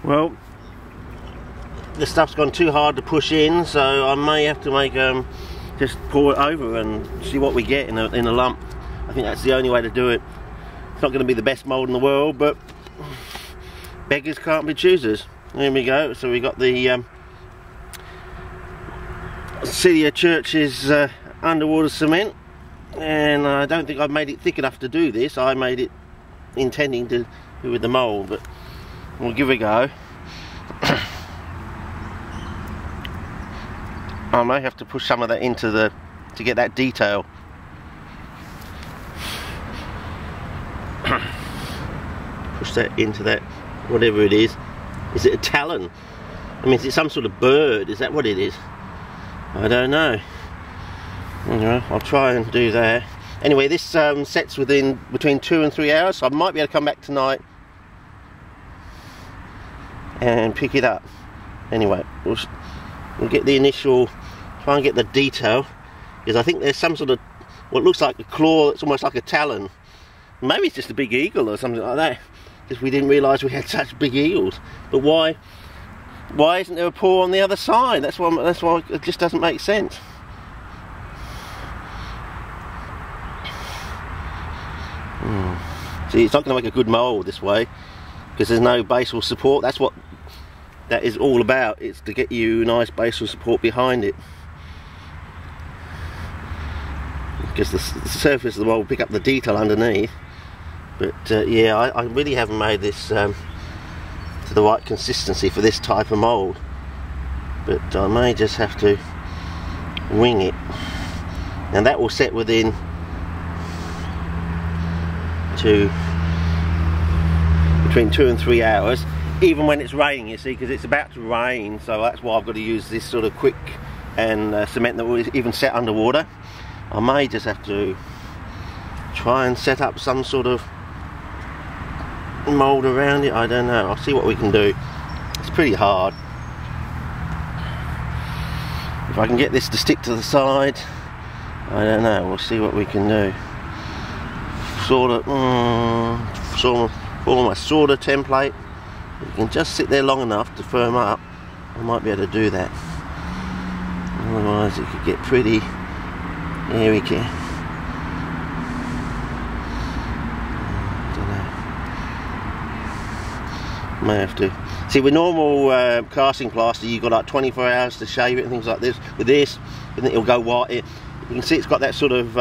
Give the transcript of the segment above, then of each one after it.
Well, the stuff's gone too hard to push in, so I may have to make just pour it over and see what we get in a lump. I think that's the only way to do it. It's not going to be the best mould in the world, but beggars can't be choosers. There we go. So we got the City Church's underwater cement, and I don't think I've made it thick enough to do this. I made it intending to do with the mould, but we'll give it a go. I may have to push some of that into to get that detail. Push that into that, whatever it is. Is it a talon? I mean, is it some sort of bird? Is that what it is? I don't know. Anyway, I'll try and do that. Anyway, this sets between 2 and 3 hours, so I might be able to come back tonight and pick it up. Anyway, we'll get the initial, try and get the detail, because I think there's some sort of what looks like a claw that's almost like a talon. Maybe it's just a big eagle or something like that, because we didn't realise we had such big eagles. But why isn't there a paw on the other side? That's why it just doesn't make sense. See, it's not going to make a good mould this way, because there's no basal support. That's what that is all about. It's to get you nice basal support behind it, because the surface of the mould will pick up the detail underneath. But yeah, I really haven't made this to the right consistency for this type of mould, but I may just have to wing it, and that will set within between 2 and 3 hours, even when it's raining, you see, because it's about to rain. So that's why I've got to use this sort of quick and cement that will even set underwater. I may just have to try and set up some sort of mould around it. I don't know. I'll see what we can do. It's pretty hard. If I can get this to stick to the side, I don't know. We'll see what we can do. Sort of form a sort of template. You can just sit there long enough to firm up. I might be able to do that. Otherwise, it could get pretty. Here we go. May have to see, with normal casting plaster you've got like 24 hours to shave it and things like this. With this, and it'll go white. You can see it's got that sort of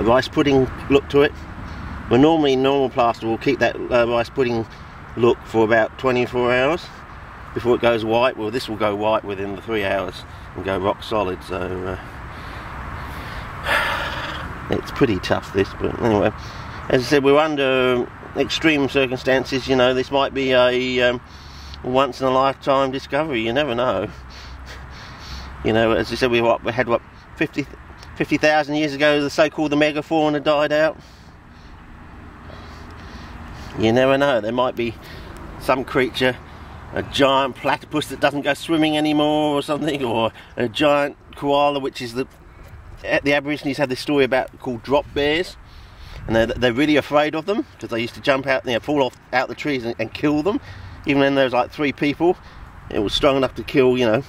rice pudding look to it. Well, normally normal plaster will keep that rice pudding look for about 24 hours before it goes white. Well, this will go white within the 3 hours and go rock solid. So it's pretty tough, this. But anyway, as I said, we're under extreme circumstances. You know, this might be a once in a lifetime discovery. You never know. You know, as I said, we had what 50,000 years ago the so-called the Megafauna died out. You never know, there might be some creature, a giant platypus that doesn't go swimming anymore or something, or a giant koala, which is the Aborigines have this story about called drop bears, and they're really afraid of them because they used to jump out, fall off out the trees and kill them. Even when there was like 3 people, it was strong enough to kill, you know,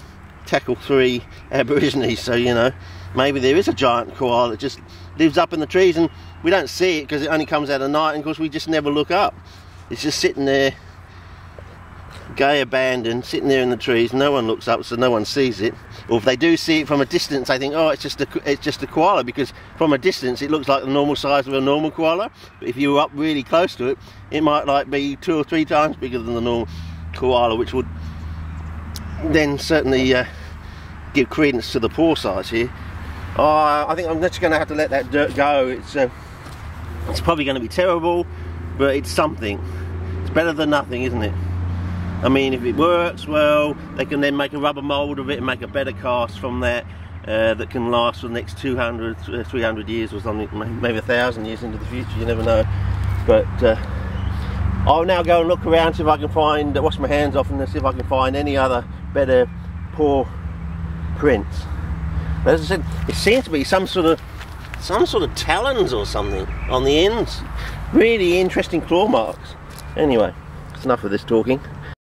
tackle 3 Aborigines. So, you know, maybe there is a giant koala that just lives up in the trees and we don't see it because it only comes out at night, and of course we just never look up. It's just sitting there, gay abandoned, sitting there in the trees. No one looks up, so no one sees it. Or if they do see it from a distance, they think, oh, it's just a koala, because from a distance it looks like the normal size of a normal koala. But if you were up really close to it, it might like be 2 or 3 times bigger than the normal koala, which would then certainly give credence to the paw size here. I think I'm just going to have to let that dirt go. It's probably going to be terrible, but it's something. It's better than nothing, isn't it? I mean, if it works well, they can then make a rubber mould of it and make a better cast from that that can last for the next 200, 300 years or something, maybe 1,000 years into the future, you never know. But I'll now go and look around, see if I can find, wash my hands off and see if I can find any other better paw prints. But as I said, it seems to be some sort of talons or something on the ends. Really interesting claw marks. Anyway, it's enough of this talking.